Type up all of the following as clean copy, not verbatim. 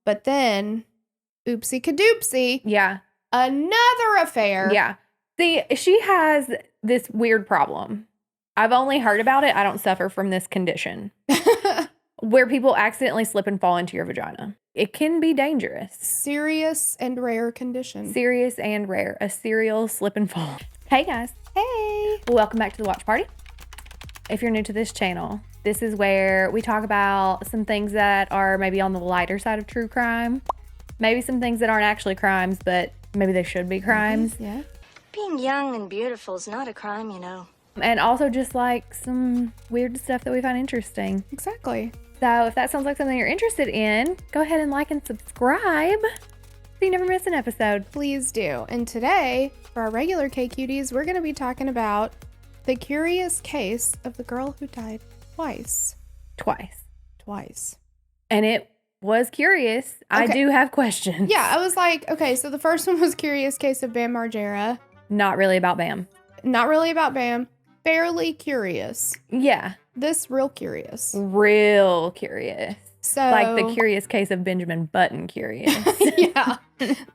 But then, oopsie cadoopsie. Yeah. Another affair. Yeah. See, she has this weird problem. I've only heard about it. I don't suffer from this condition where people accidentally slip and fall into your vagina. It can be dangerous. Serious and rare condition. Serious and rare. A serial slip and fall. Hey, guys. Hey. Welcome back to the Watch Party. If you're new to this channel, this is where we talk about some things that are maybe on the lighter side of true crime. Maybe some things that aren't actually crimes, but maybe they should be crimes. Yeah. Being young and beautiful is not a crime, you know. And also just like some weird stuff that we find interesting. Exactly. So if that sounds like something you're interested in, go ahead and like and subscribe so you never miss an episode. Please do. And today, for our regular K-Cuties, we're going to be talking about the curious case of the girl who died twice. Twice. And it was curious. Okay. I do have questions. Yeah, I was like, okay, so the first one was Curious Case of Bam Margera. Not really about Bam. Not really about Bam. Fairly curious. Yeah. This real curious. Real curious. So like the Curious Case of Benjamin Button curious. Yeah.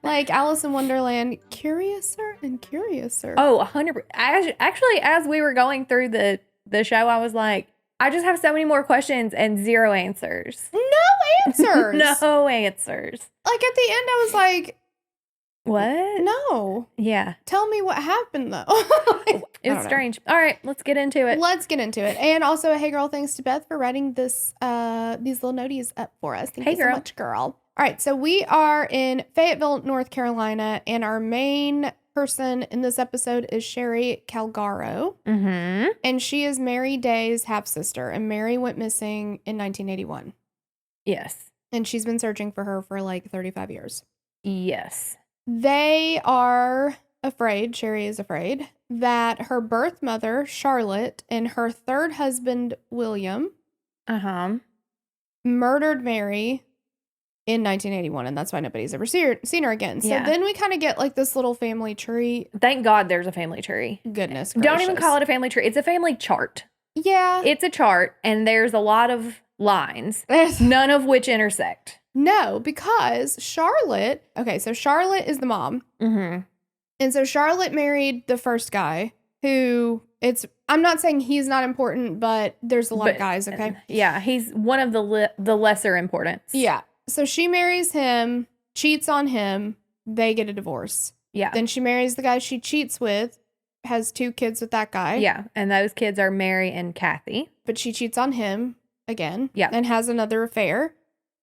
Like Alice in Wonderland, curiouser and curiouser. Oh, 100%. Actually, as we were going through the show, I was like, I just have so many more questions and zero answers. No answers. No answers. Like at the end, I was like, what? No. Yeah. Tell me what happened though. It was strange. All right, let's get into it. Let's get into it. And also, hey girl, thanks to Beth for writing this these little noties up for us. Thank you so much, girl. All right, so we are in Fayetteville, North Carolina, and our main person in this episode is Sherri Calgaro. Mm-hmm. And she is Mary Day's half-sister, and Mary went missing in 1981. Yes. And she's been searching for her for like 35 years. Yes. They are afraid, Sherri is afraid, that her birth mother, Charlotte, and her third husband, William, murdered Mary in 1981, and that's why nobody's ever seen her again. So then we kind of get like this little family tree. Thank God there's a family tree. Goodness gracious. Don't even call it a family tree. It's a family chart. Yeah. It's a chart, and there's a lot of lines, none of which intersect. No, because Charlotte, okay, so Charlotte is the mom. Mm-hmm. And so Charlotte married the first guy who I'm not saying he's not important, but there's a lot of guys, okay? Yeah, he's one of the lesser importance. Yeah. So she marries him, cheats on him, they get a divorce. Yeah. Then she marries the guy she cheats with, has 2 kids with that guy. Yeah, and those kids are Mary and Kathy. But she cheats on him again. Yeah. And has another affair.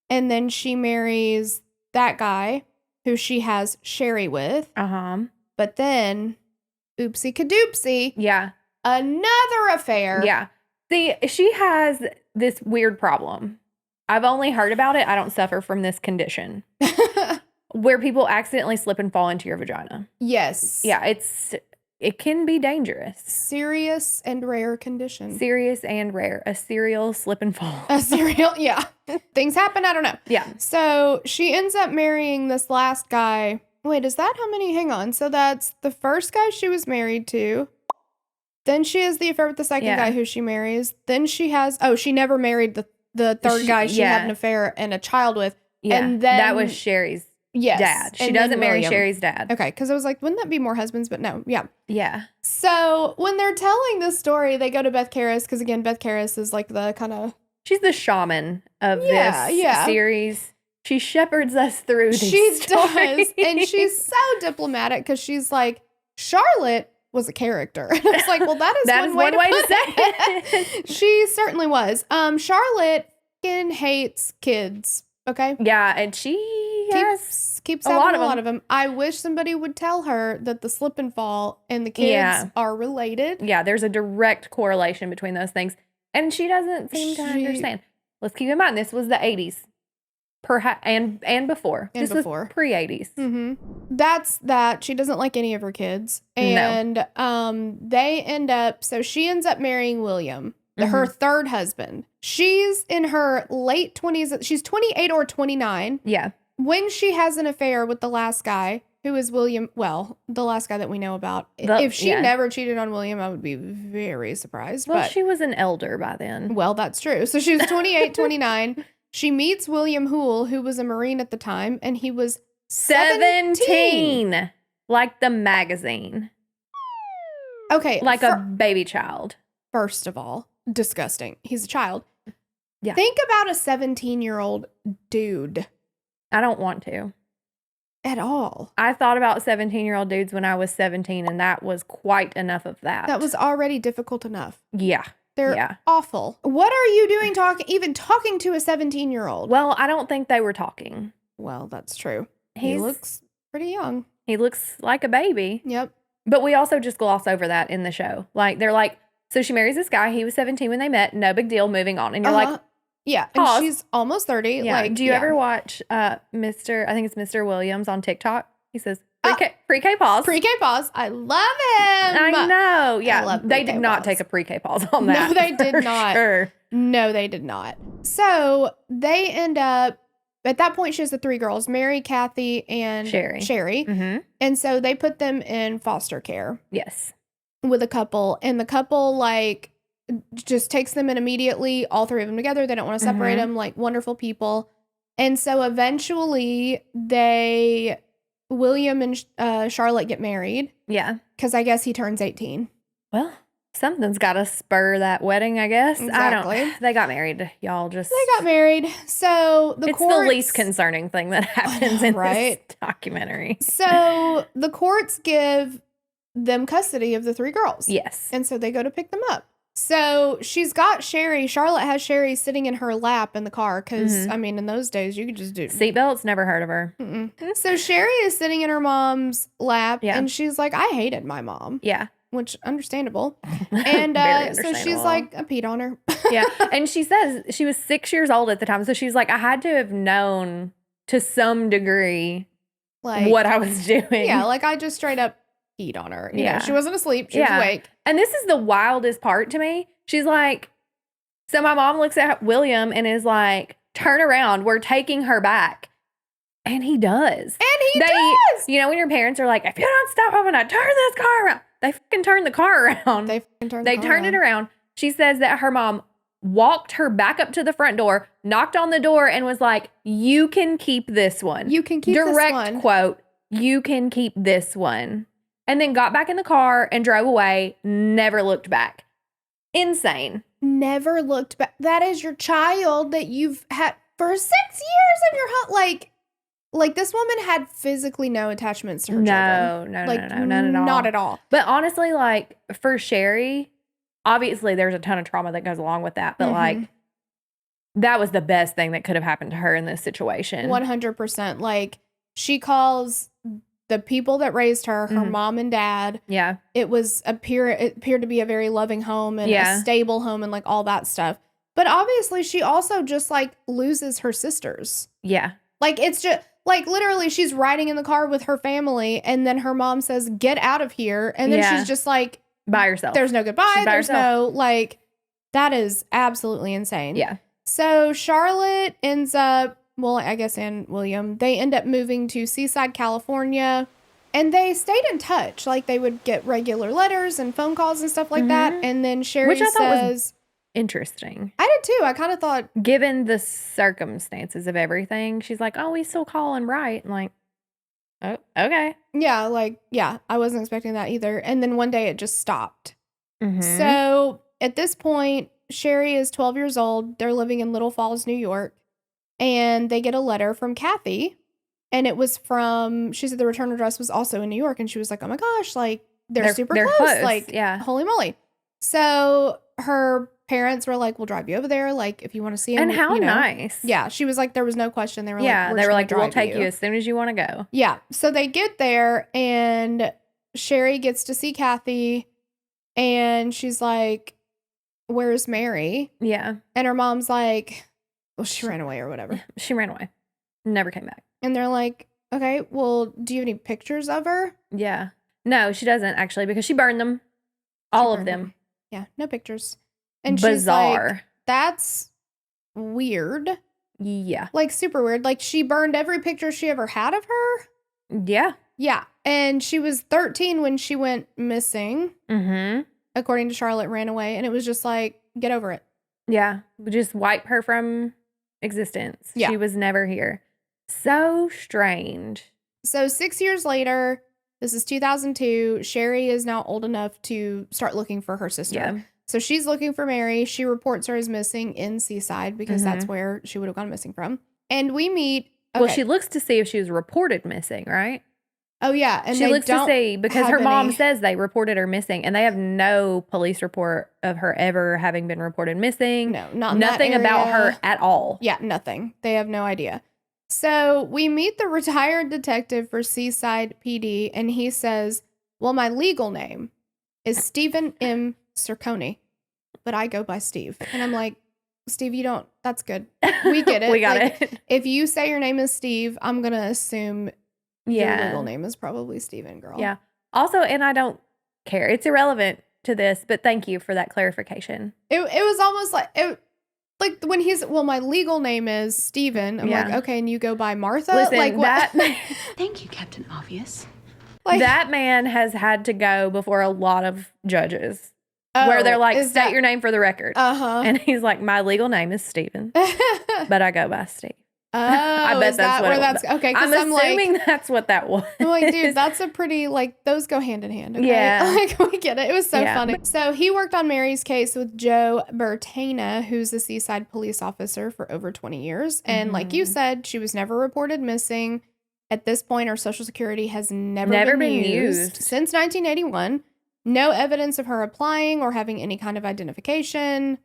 And then she marries that guy who she has Sherri with. But then, oopsie cadoopsie. Yeah. Another affair. Yeah. See, she has this weird problem. I've only heard about it. I don't suffer from this condition where people accidentally slip and fall into your vagina. Yes. Yeah, it can be dangerous. Serious and rare condition. Serious and rare. A serial slip and fall. A serial, yeah. Things happen, I don't know. Yeah. So she ends up marrying this last guy. Wait, is that how many? Hang on. So that's the first guy she was married to. Then she has the affair with the second guy who she marries. Then she has, she never married the third guy she had an affair and a child with. Yeah, and then that was Sherri's dad. She doesn't marry Sherri's dad. Okay, because I was like, wouldn't that be more husbands? But no, yeah. Yeah. So when they're telling this story, they go to Beth Karras, because again, Beth Karras is like the kind of... She's the shaman of this series. She shepherds us through these stories. Does. And she's so diplomatic because she's like, Charlotte was a character. And I was like, well, that is one way to say it. She certainly was. Charlotte hates kids. Okay. Yeah, and she keeps having a lot of them. I wish somebody would tell her that the slip and fall and the kids are related. Yeah, there's a direct correlation between those things. And she doesn't seem to understand. Let's keep in mind, this was the 80s. Perhaps and before. This was pre-80s. Mm-hmm. That's that. She doesn't like any of her kids. And they end up, so she ends up marrying William, her third husband. She's in her late 20s. She's 28 or 29. Yeah. When she has an affair with the last guy, who is William, the last guy that we know about. If she never cheated on William, I would be very surprised. Well, she was an elder by then. Well, that's true. So she was 28, 29. She meets William Hoole, who was a Marine at the time, and he was 17. Like the magazine. Okay. Like a baby child. First of all, disgusting. He's a child. Yeah. Think about a 17-year-old dude. I don't want to. At all. I thought about 17-year-old dudes when I was 17, and that was quite enough of that. That was already difficult enough. Yeah. They're awful. What are you doing even talking to a 17-year-old? Well, I don't think they were talking. Well, that's true. He looks pretty young. He looks like a baby. Yep. But we also just gloss over that in the show. Like, they're like, so she marries this guy. He was 17 when they met. No big deal. Moving on. And you're like, yeah. pause. And she's almost 30. Yeah. Like, do you ever watch I think it's Mr. Williams on TikTok? He says, pre-K pause. Pre-K pause. I love him. I know. Yeah. I love they did not take a pre-K pause on that. No, they did not. Sure. No, they did not. So they end up, at that point, she has the 3 girls, Mary, Kathy, and Sherri. Mm-hmm. And so they put them in foster care. Yes. With a couple. And the couple, like, just takes them in immediately, all 3 of them together. They don't want to separate them, like, wonderful people. And so eventually William and Charlotte get married. Yeah. Because I guess he turns 18. Well, something's got to spur that wedding, I guess. Exactly. They got married. Y'all just. They got married. So it's the least concerning thing that happens in this documentary. So the courts give them custody of the 3 girls. Yes. And so they go to pick them up. So she's got Sherri. Charlotte has Sherri sitting in her lap in the car because, I mean, in those days, you could just do seatbelts. Never heard of her. So Sherri is sitting in her mom's lap, and she's like, I hated my mom. Yeah. Which, understandable. And so she's like, I peed on her. Yeah. And she says she was 6 years old at the time. So she's like, I had to have known to some degree like what I was doing. Yeah. Like, I just straight up peed on her. You know, she wasn't asleep. She was awake. And this is the wildest part to me. She's like, so my mom looks at William and is like, turn around. We're taking her back. And he does. And he does. You know, when your parents are like, if you don't stop, I'm going to turn this car around. They fucking turned the car around. They turned it around. She says that her mom walked her back up to the front door, knocked on the door, and was like, you can keep this one. You can keep this one. Direct quote, you can keep this one. And then got back in the car and drove away, never looked back. Insane. Never looked back. That is your child that you've had for 6 years in your home. Like this woman had physically no attachments to her children. No, like, none at all. Not at all. But honestly, like, for Sherri, obviously there's a ton of trauma that goes along with that. But, like, that was the best thing that could have happened to her in this situation. 100%. Like, she calls the people that raised her, her mom and dad. Yeah. It appeared to be a very loving home and a stable home and, like, all that stuff. But obviously, she also just, like, loses her sisters. Yeah. Like, it's just... Like, literally, she's riding in the car with her family, and then her mom says, get out of here. And then she's just like... By herself. There's no goodbye. There's herself. no, like... That is absolutely insane. Yeah. So, Charlotte ends up... Well, I guess, and William, they end up moving to Seaside, California. And they stayed in touch. Like, they would get regular letters and phone calls and stuff like that. And then Sherri says... Interesting. I did too. I kind of thought, given the circumstances of everything, she's like, oh, we still call and write. I'm like, oh, okay. Yeah, I wasn't expecting that either. And then one day it just stopped. So at this point, Sherri is 12 years old. They're living in Little Falls, New York. And they get a letter from Kathy. And it was she said the return address was also in New York. And she was like, oh my gosh, like they're super close. Like, holy moly. So her parents were like, we'll drive you over there. Like, if you want to see him. And how nice. Yeah. She was like, there was no question. They were like, we'll take you as soon as you want to go. Yeah. So they get there and Sherri gets to see Kathy and she's like, where's Mary? Yeah. And her mom's like, well, she ran away or whatever. She ran away. Never came back. And they're like, okay, well, do you have any pictures of her? Yeah. No, she doesn't actually because she burned them. All of them. Yeah. No pictures. And bizarre. She's like, that's weird. Yeah. Like, super weird. Like, she burned every picture she ever had of her. Yeah. Yeah. And she was 13 when she went missing. According to Charlotte, ran away. And it was just like, get over it. Yeah. Just wipe her from existence. Yeah. She was never here. So strange. So 6 years later, this is 2002, Sherri is now old enough to start looking for her sister. Yeah. So she's looking for Mary. She reports her as missing in Seaside because that's where she would have gone missing from. And we meet. Okay. Well, she looks to see if she was reported missing, right? Oh, yeah. And she looks to see because her mom says they reported her missing and they have no police report of her ever having been reported missing. No, not nothing in that about area. her at all. Yeah, nothing. They have no idea. So we meet the retired detective for Seaside PD and he says, well, my legal name is Stephen M. Serconi, but I go by Steve. And I'm like, Steve, you don't, that's good. We get it. We got it. If you say your name is Steve, I'm going to assume your Yeah. legal name is probably Steven, girl. Yeah. Also, and I don't care. It's irrelevant to this, but thank you for that clarification. It was almost like when he's, well, my legal name is Steven. I'm like, okay, and you go by Martha? Listen, like what? Thank you, Captain Obvious. Like, that man has had to go before a lot of judges oh, where they're like, is state that- your name for the record. Uh-huh. And he's like, my legal name is Stephen, but I go by Steve. Oh, I bet is that's that what where it that's was. okay? Because I'm I'm assuming like, that's what that was. I'm like, dude, that's a pretty like those go hand in hand. Okay? Yeah. Like we get it. It was so Yeah. funny. So he worked on Mary's case with Joe Bertana, who's a Seaside police officer for over 20 years. And like you said, she was never reported missing. At this point, her social security has never been used since 1981. No evidence of her applying or having any kind of identification.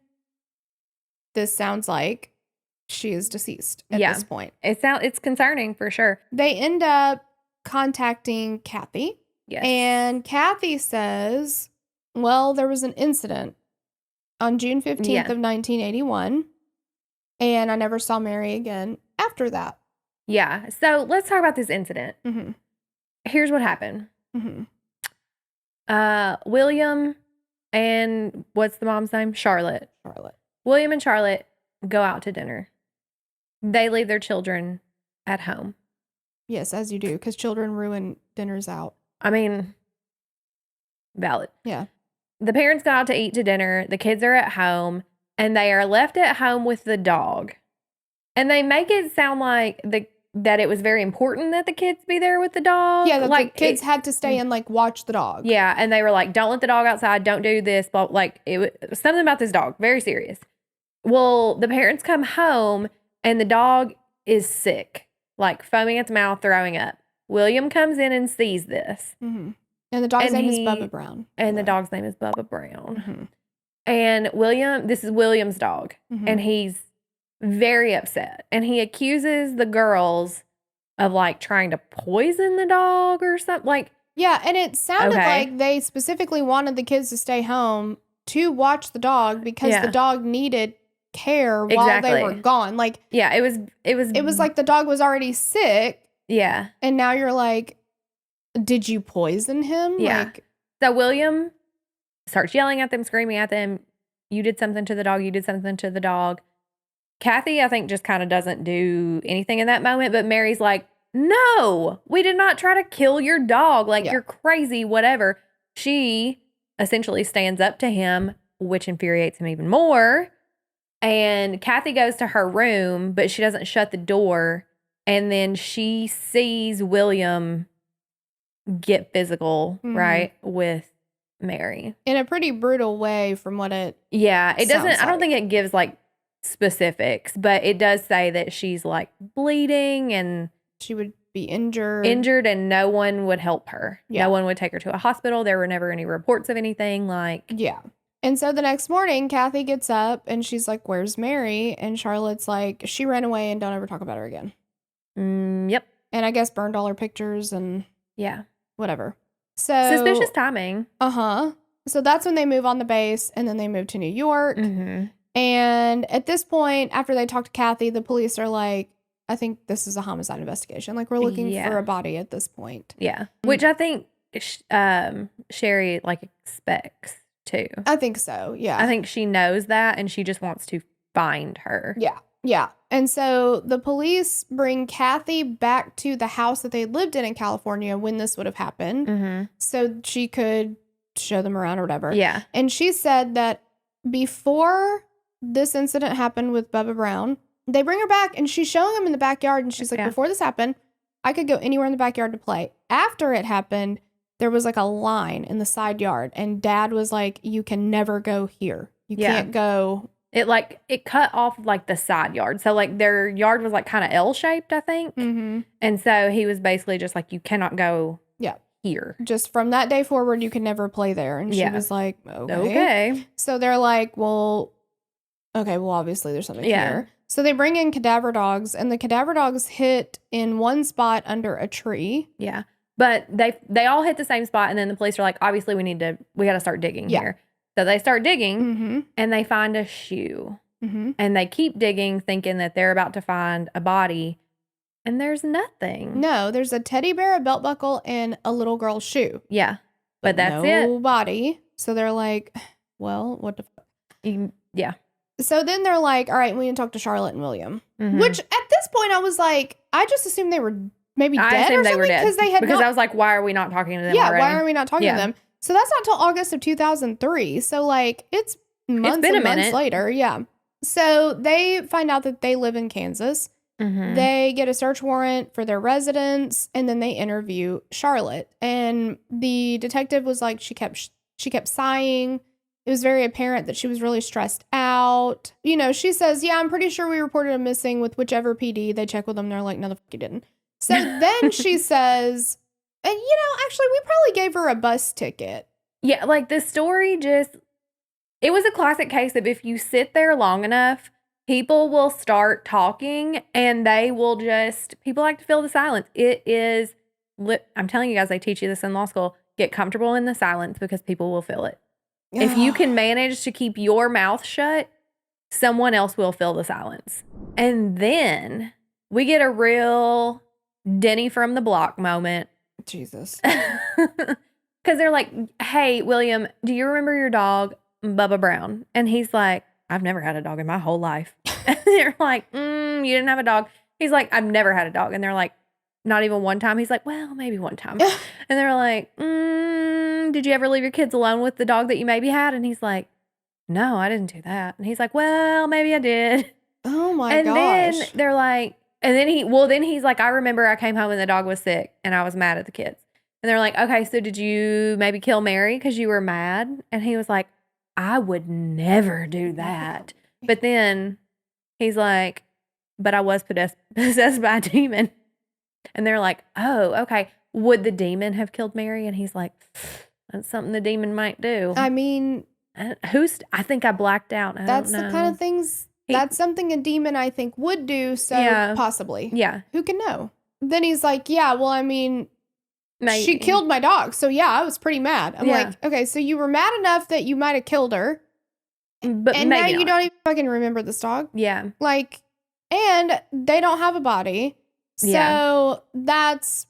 This sounds like she is deceased at this point. It's concerning for sure. They end up contacting Kathy. Yes. And Kathy says, well, there was an incident on June 15th of 1981. And I never saw Mary again after that. Yeah. So let's talk about this incident. Mm-hmm. Here's what happened. Mm-hmm. William and what's the mom's name? Charlotte. William and Charlotte go out to dinner. They leave their children at home. Yes, as you do, because children ruin dinners out. I mean, valid. Yeah. The parents go out to eat to dinner. The kids are at home, and they are left at home with the dog. And they make it sound like that it was very important that the kids be there with the dog. Yeah, that like the kids had to stay and like watch the dog. Yeah, and they were like, "Don't let the dog outside. Don't do this." But like, it was something about this dog, very serious. Well, the parents come home, and the dog is sick, like foaming at the mouth, throwing up. William comes in and sees this. Mm-hmm. And the dog's name is Bubba Brown. And the dog's name is Bubba Brown. Mm-hmm. And this is William's dog. Mm-hmm. And he's very upset. And he accuses the girls of like trying to poison the dog or something. Like, yeah, and it sounded like they specifically wanted the kids to stay home to watch the dog because the dog needed care while they were gone. Like, yeah, it was like the dog was already sick. Yeah. And now you're like, did you poison him? Yeah. Like, so William starts yelling at them, screaming at them. You did something to the dog. You did something to the dog. Kathy, I think, just kind of doesn't do anything in that moment. But Mary's like, no, we did not try to kill your dog. Like, you're crazy, whatever. She essentially stands up to him, which infuriates him even more. And Kathy goes to her room, but she doesn't shut the door. And then she sees William get physical, right, with Mary. In a pretty brutal way from what it it doesn't, sounds I don't like. think it gives like specifics, but it does say that she's like bleeding and she would be injured and no one would help her. Yeah. No one would take her to a hospital. There were never any reports of anything like. Yeah. And so the next morning, Kathy gets up and she's like, where's Mary? And Charlotte's like, she ran away and don't ever talk about her again. Yep. And I guess burned all her pictures and whatever. So suspicious timing. Uh-huh. So that's when they move on the base and then they move to New York. Mm-hmm. And at this point, after they talk to Kathy, the police are like, I think this is a homicide investigation. Like, we're looking for a body at this point. Yeah. Which I think Sherri like expects too. I think so. Yeah. I think she knows that and she just wants to find her. Yeah. Yeah. And so the police bring Kathy back to the house that they lived in California when this would have happened. So she could show them around or whatever. Yeah. And she said that before this incident happened with Bubba Brown, they bring her back, and she's showing them in the backyard, and she's like, before this happened, I could go anywhere in the backyard to play. After it happened, there was like a line in the side yard, and Dad was like, you can never go here. You can't go. It cut off like the side yard. So like their yard was like kind of L-shaped, I think. Mm-hmm. And so he was basically just like, you cannot go here. Just from that day forward, you can never play there. And she was like, okay. So they're like, well, okay, well, obviously there's something here. So they bring in cadaver dogs, and the cadaver dogs hit in one spot under a tree. Yeah. But they all hit the same spot, and then the police are like, obviously we got to start digging here. So they start digging, and they find a shoe. And they keep digging, thinking that they're about to find a body, and there's nothing. No, there's a teddy bear, a belt buckle, and a little girl's shoe. Yeah. But that's no body. So they're like, well, what the fuck? Yeah. So then they're like, all right, we need to talk to Charlotte and William. Which at this point I was like, I just assumed they were maybe dead or something. They were dead. Because I was like, why are we not talking to them already? Why are we not talking to them? So that's not till August of 2003. So like it's months and months later. Yeah. So they find out that they live in Kansas. They get a search warrant for their residence, and then they interview Charlotte. And the detective was like, she kept sighing. It was very apparent that she was really stressed out. You know, she says, yeah, I'm pretty sure we reported him missing with whichever PD. They check with them. They're like, no, the fuck you didn't. So then she says, and actually, we probably gave her a bus ticket. Yeah, like the story it was a classic case of if you sit there long enough, people will start talking, and people like to fill the silence. It is, I'm telling you guys, they teach you this in law school. Get comfortable in the silence because people will fill it. If you can manage to keep your mouth shut, someone else will fill the silence. And then we get a real Denny from the block moment. Jesus. Because they're like, hey, William, do you remember your dog, Bubba Brown? And he's like, I've never had a dog in my whole life. And they're like, you didn't have a dog? He's like, I've never had a dog. And they're like, not even one time? He's like, well, maybe one time. And they're like, did you ever leave your kids alone with the dog that you maybe had? And he's like, no, I didn't do that. And he's like, well, maybe I did. Oh my gosh. And then they're like, then he's like, I remember I came home and the dog was sick and I was mad at the kids. And they're like, okay, so did you maybe kill Mary because you were mad? And he was like, I would never do that. But then he's like, but I was possessed by a demon. And they're like, oh, okay. Would the demon have killed Mary? And he's like, that's something the demon might do. I mean, I think I blacked out. That's the kind of things, that's something a demon I think would do. So possibly. Yeah. Who can know? Then he's like, yeah, well, I mean, she killed my dog. So yeah, I was pretty mad. I'm like, okay, so you were mad enough that you might have killed her. But and now you don't even fucking remember this dog. Yeah. Like, and they don't have a body. So that's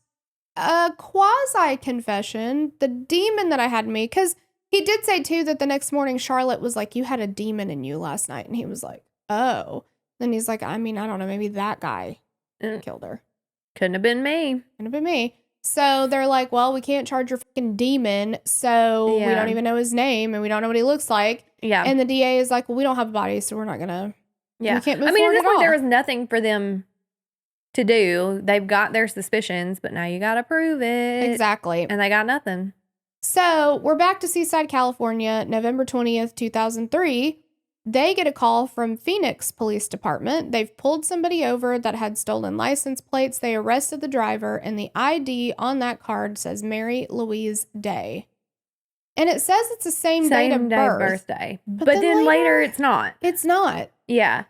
a quasi confession. The demon that I had in me, because he did say too that the next morning Charlotte was like, you had a demon in you last night. And he was like, oh. Then he's like, I mean, I don't know, maybe that guy killed her. Couldn't have been me. Couldn't have been me. So they're like, well, we can't charge your fucking demon. So we don't even know his name and we don't know what he looks like. Yeah. And the DA is like, well, we don't have a body, so we're not going to. Yeah. We can't move I mean, at forward this at point, all. there was nothing for them to do. They've got their suspicions, but now you got to prove it. Exactly. And they got nothing. So we're back to Seaside, California, November 20th, 2003. They get a call from Phoenix Police Department. They've pulled somebody over that had stolen license plates. They arrested the driver, and the ID on that card says Mary Louise Day. And it says it's the same date of birthday. But then later it's not. It's not. Yeah.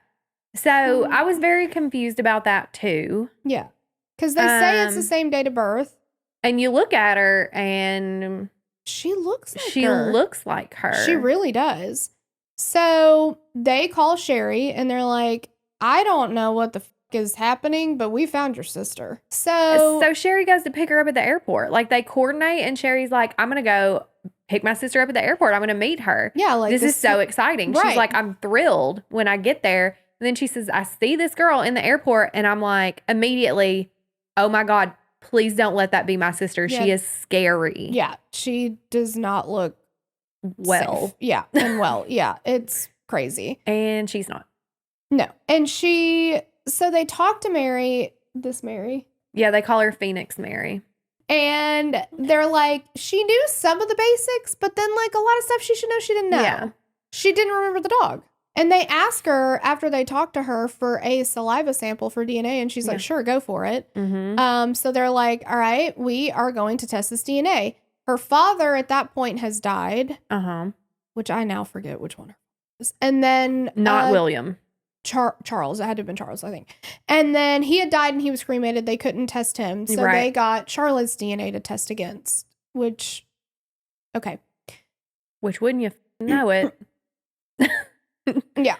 So I was very confused about that too. Yeah. Because they say it's the same date of birth. And you look at her and she looks like her. She looks like her. She really does. So they call Sherri and they're like, I don't know what the is happening, but we found your sister. So Sherri goes to pick her up at the airport. Like they coordinate and Sherri's like, I'm going to go pick my sister up at the airport. I'm going to meet her. Yeah. Like this is so exciting. Right. She's like, I'm thrilled when I get there. And then she says, I see this girl in the airport. And I'm like, immediately, oh my God, please don't let that be my sister. Yeah. She is scary. Yeah. She does not look well. Safe. Yeah. And well, yeah. It's crazy. And she's not. No. And so they talk to Mary. Yeah, they call her Phoenix Mary. And they're like, she knew some of the basics, but then like a lot of stuff she should know she didn't know. Yeah. She didn't remember the dog. And they ask her after they talk to her for a saliva sample for DNA. And she's like, sure, go for it. Mm-hmm. So they're like, all right, we are going to test this DNA. Her father at that point has died. Uh-huh. Which I now forget which one. And then... Not William. Charles. It had to have been Charles, I think. And then he had died and he was cremated. They couldn't test him. So they got Charlotte's DNA to test against, which, okay. Which wouldn't you know it? Yeah.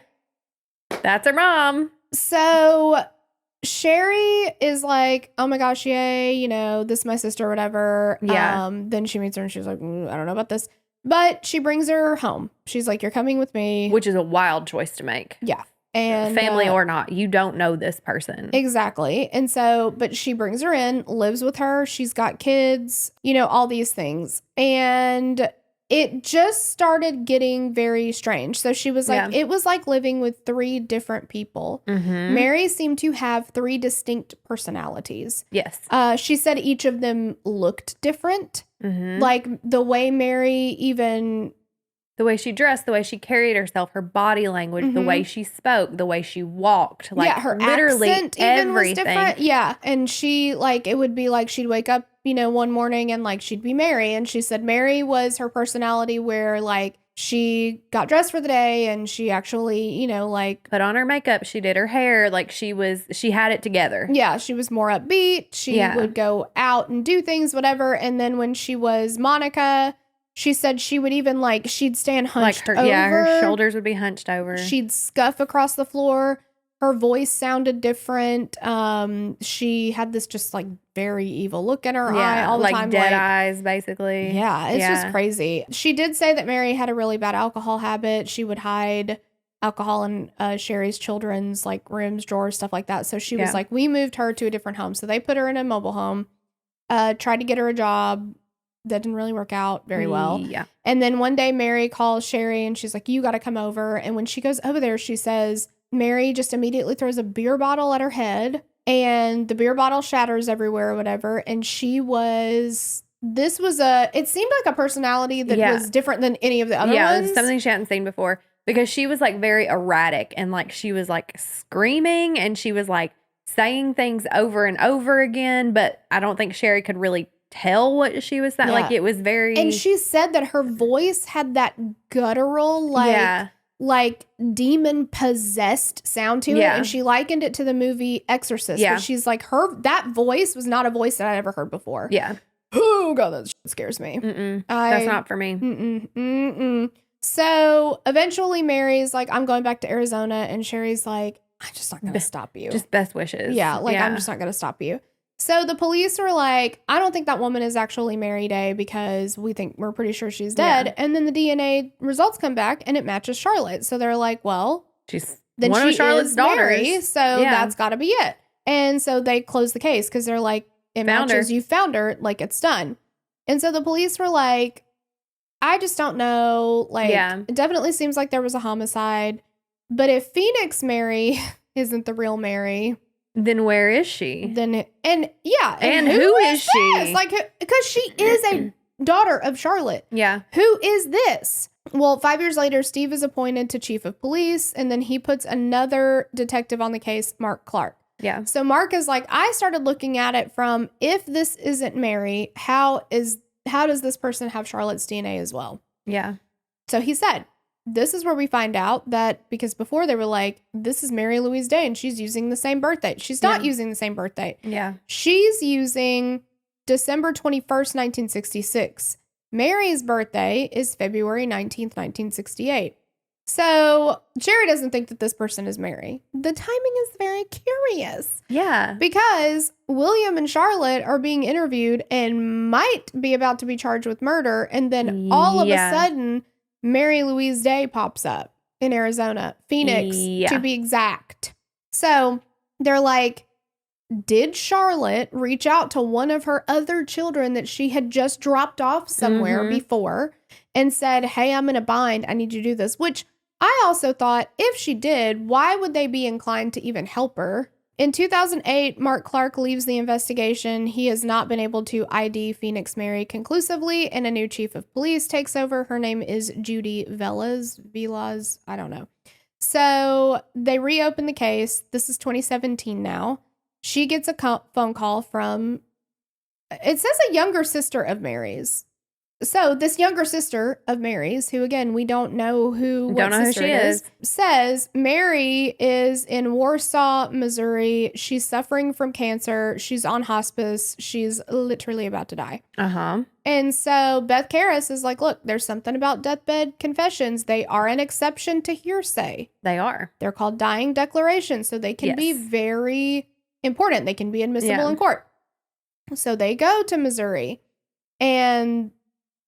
That's her mom. So Sherri is like, oh my gosh, yay, you know, this is my sister or whatever. Yeah. Then she meets her and she's like, I don't know about this. But she brings her home. She's like, you're coming with me. Which is a wild choice to make. Yeah. And family or not, you don't know this person. Exactly. And so, but she brings her in, lives with her. She's got kids, you know, all these things. And it just started getting very strange. So she was like, it was like living with 3 different people. Mm-hmm. Mary seemed to have 3 distinct personalities. Yes. She said each of them looked different. Mm-hmm. Like the way Mary even... The way she dressed, the way she carried herself, her body language, the way she spoke, the way she walked. Like, her literally accent even was everything. different. Yeah. And she, like, it would be like she'd wake up, you know, one morning and, like, she'd be Mary. And she said Mary was her personality where, like, she got dressed for the day and she actually, you know, like... Put on her makeup. She did her hair. Like, she had it together. Yeah. She was more upbeat. She would go out and do things, whatever. And then when she was Monica... She said she would even, like, she'd stand hunched over. Yeah, her shoulders would be hunched over. She'd scuff across the floor. Her voice sounded different. She had this just, like, very evil look in her eye all the time. Like dead eyes, basically. Yeah, it's just crazy. She did say that Mary had a really bad alcohol habit. She would hide alcohol in Sherri's children's, like, rooms, drawers, stuff like that. So she was like, we moved her to a different home. So they put her in a mobile home, tried to get her a job. That didn't really work out very well. Yeah. And then one day Mary calls Sherri and she's like, you got to come over. And when she goes over there, she says, Mary just immediately throws a beer bottle at her head and the beer bottle shatters everywhere or whatever. And it seemed like a personality that was different than any of the other ones. Yeah, it was something she hadn't seen before because she was like very erratic and like she was like screaming and she was like saying things over and over again. But I don't think Sherri could really tell what she was saying. Like it was very... And she said that her voice had that guttural, like demon possessed sound to it. And she likened it to the movie Exorcist. Yeah. But she's like, that voice was not a voice that I'd ever heard before. Yeah. Oh God, that shit scares me. That's not for me. So eventually Mary's like, I'm going back to Arizona. And Sherri's like, I'm just not going to stop you. Just best wishes. Yeah. Like, I'm just not going to stop you. So the police were like, I don't think that woman is actually Mary Day because we're pretty sure she's dead. Yeah. And then the DNA results come back and it matches Charlotte. So they're like, well, then one of Charlotte's daughters. Mary, so that's got to be it. And so they close the case because they're like, it matches, you found her, like it's done. And so the police were like, I just don't know. Like, it definitely seems like there was a homicide. But if Phoenix Mary isn't the real Mary... Then where is she? And who is she? Like, because she is a daughter of Charlotte. Yeah. Who is this? Well, 5 years later, Steve is appointed to chief of police, and then he puts another detective on the case, Mark Clark. Yeah. So Mark is like, I started looking at it from, if this isn't Mary, how does this person have Charlotte's DNA as well? Yeah. So he said, this is where we find out that, because before they were like, this is Mary Louise Day and she's using the same birthday. She's not using the same birthday. Yeah. She's using December 21st, 1966. Mary's birthday is February 19th, 1968. So Sherri doesn't think that this person is Mary. The timing is very curious. Yeah. Because William and Charlotte are being interviewed and might be about to be charged with murder. And then all of a sudden... Mary Louise Day pops up in Arizona, Phoenix, to be exact. So they're like, did Charlotte reach out to one of her other children that she had just dropped off somewhere before and said, hey, I'm in a bind. I need you to do this, which I also thought, if she did, why would they be inclined to even help her? In 2008, Mark Clark leaves the investigation. He has not been able to ID Phoenix Mary conclusively, and a new chief of police takes over. Her name is Judy Velas, I don't know. So they reopen the case. This is 2017 now. She gets a phone call from, it says a younger sister of Mary's. So this younger sister of Mary's, who again, we don't know who she is, says Mary is in Warsaw, Missouri. She's suffering from cancer. She's on hospice. She's literally about to die. Uh-huh. And so Beth Karras is like, look, there's something about deathbed confessions. They are an exception to hearsay. They are. They're called dying declarations. So they can be very important. They can be admissible in court. So they go to Missouri and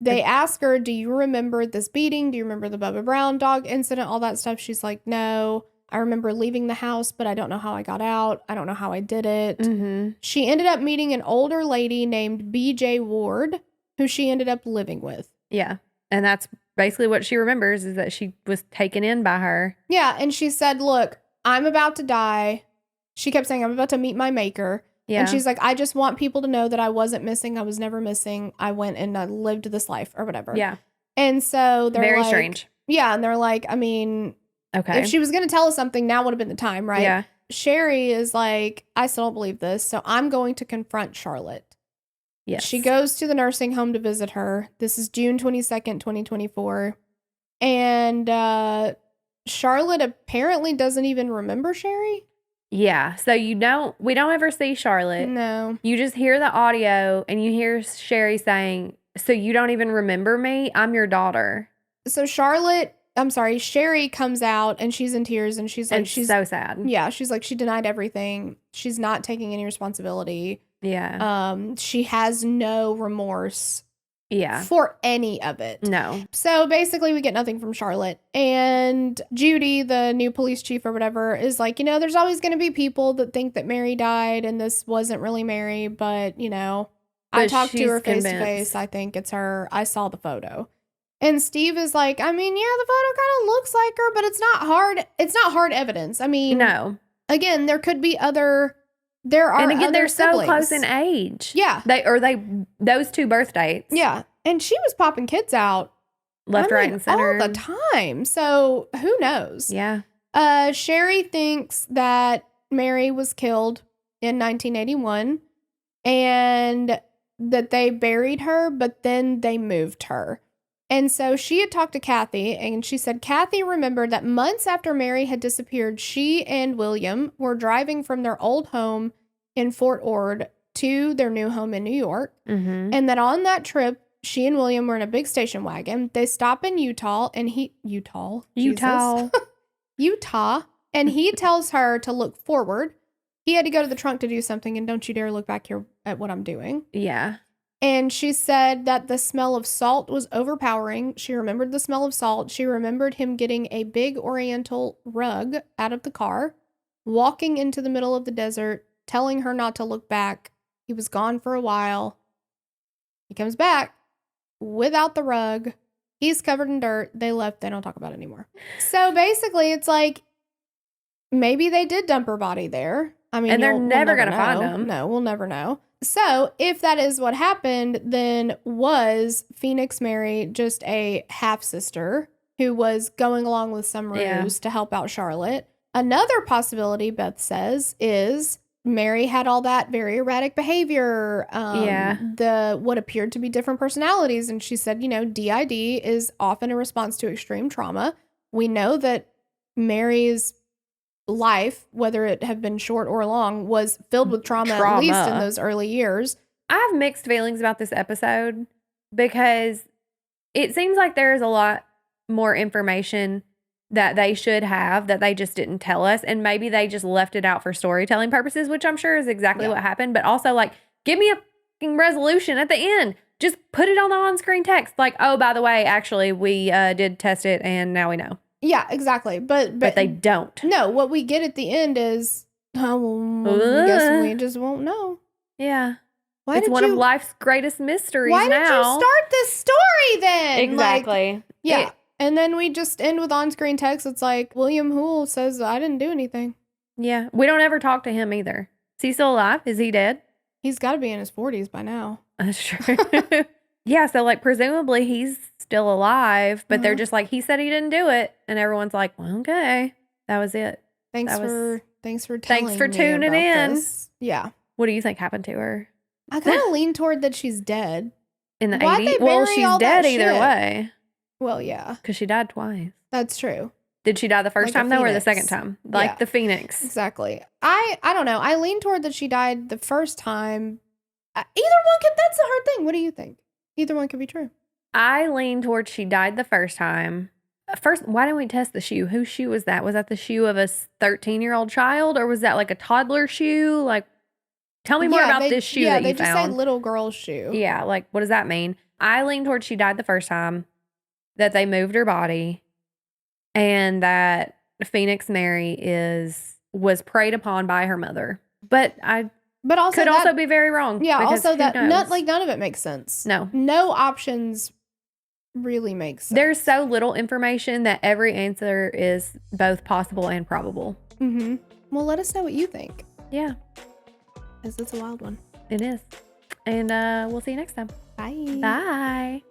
they ask her, do you remember this beating? Do you remember the Bubba Brown dog incident? All that stuff. She's like, no. I remember leaving the house, but I don't know how I got out. I don't know how I did it. Mm-hmm. She ended up meeting an older lady named B.J. Ward, who she ended up living with. Yeah. And that's basically what she remembers, is that she was taken in by her. Yeah. And she said, look, I'm about to die. She kept saying, I'm about to meet my maker. Yeah. And she's like, I just want people to know that I wasn't missing. I was never missing. I went and I lived this life or whatever. Yeah. And so they're very like, strange. Yeah. And they're like, I mean, okay, if she was going to tell us something, now would have been the time, right? Yeah. Sherri is like, I still don't believe this. So I'm going to confront Charlotte. Yes. She goes to the nursing home to visit her. This is June 22nd, 2024. And Charlotte apparently doesn't even remember Sherri. Yeah. So we don't ever see Charlotte. No. You just hear the audio and you hear Sherri saying, so you don't even remember me? I'm your daughter. So Sherri comes out and she's in tears and she's like, she's so sad. Yeah. She's like, she denied everything. She's not taking any responsibility. Yeah. She has no remorse. Yeah. For any of it. No. So basically we get nothing from Charlotte. And Judy, the new police chief or whatever, is like, there's always going to be people that think that Mary died and this wasn't really Mary. But, I talked to her face to face. I think it's her. I saw the photo. And Steve is like, I mean, yeah, the photo kind of looks like her, but it's not hard. It's not hard evidence. I mean, no. Again, there could be other. There are, and again, they're siblings. so close in age. Yeah, those two birth dates. Yeah, and she was popping kids out left, right, and center all the time. So who knows? Yeah. Sherri thinks that Mary was killed in 1981, and that they buried her, but then they moved her. And so she had talked to Kathy, and she said Kathy remembered that months after Mary had disappeared, she and William were driving from their old home in Fort Ord to their new home in New York. Mm-hmm. And that on that trip, she and William were in a big station wagon. They stop in Utah, and Utah, and he tells her to look forward. He had to go to the trunk to do something, and don't you dare look back here at what I'm doing. Yeah. And she said that the smell of salt was overpowering. She remembered the smell of salt. She remembered him getting a big oriental rug out of the car, walking into the middle of the desert, telling her not to look back. He was gone for a while. He comes back without the rug. He's covered in dirt. They left. They don't talk about it anymore. So basically, it's like maybe they did dump her body there. I mean, and they're never going to find them. No, we'll never know. So if that is what happened, then was Phoenix Mary just a half-sister who was going along with some ruse to help out Charlotte? Another possibility, Beth says, is Mary had all that very erratic behavior, what appeared to be different personalities. And she said, DID is often a response to extreme trauma. We know that Mary's life, whether it have been short or long, was filled with trauma. At least in those early years. I have mixed feelings about this episode because it seems like there's a lot more information that they should have that they just didn't tell us, and maybe they just left it out for storytelling purposes, which I'm sure is exactly what happened. But also, like, give me a fucking resolution at the end. Just put it on the on-screen text, like, oh, by the way, actually we did test it and now we know. Yeah, exactly. But they don't. No, what we get at the end is, I guess we just won't know. Yeah. It's one of life's greatest mysteries now. Why did you start this story then? Exactly. Yeah. And then we just end with on-screen text. It's like, William Hoole says, I didn't do anything. Yeah. We don't ever talk to him either. Is he still alive? Is he dead? He's got to be in his 40s by now. That's true. Yeah, so like presumably he's still alive, but they're just like, he said he didn't do it. And everyone's like, well, okay. That was it. Thanks for Thanks for tuning in. This. Yeah. What do you think happened to her? I kind of lean toward that she's dead. In the Why'd 80s? they Well, bury she's all dead that either shit? way. Well, yeah. Because she died twice. That's true. Did she die the first Like a time though, or the phoenix. second time? Like Yeah. the Phoenix. Exactly. I don't know. I lean toward that she died the first time. Either one could, that's the hard thing. What do you think? Either one could be true. I lean towards she died the first time. First, why didn't we test the shoe? Whose shoe was that? Was that the shoe of a 13-year-old child, or was that like a toddler shoe? Like, tell me more about this shoe that you they just say found. little girl's shoe. Yeah, like what does that mean? I lean towards she died the first time, that they moved her body, and that Phoenix Mary was preyed upon by her mother. But I But also could also be very wrong. Yeah, because also who that knows? none of it makes sense. No. No options really make sense. There's so little information that every answer is both possible and probable. Mm-hmm. Well, let us know what you think. Yeah, Because it's a wild one. it is. And we'll see you next time. Bye. Bye.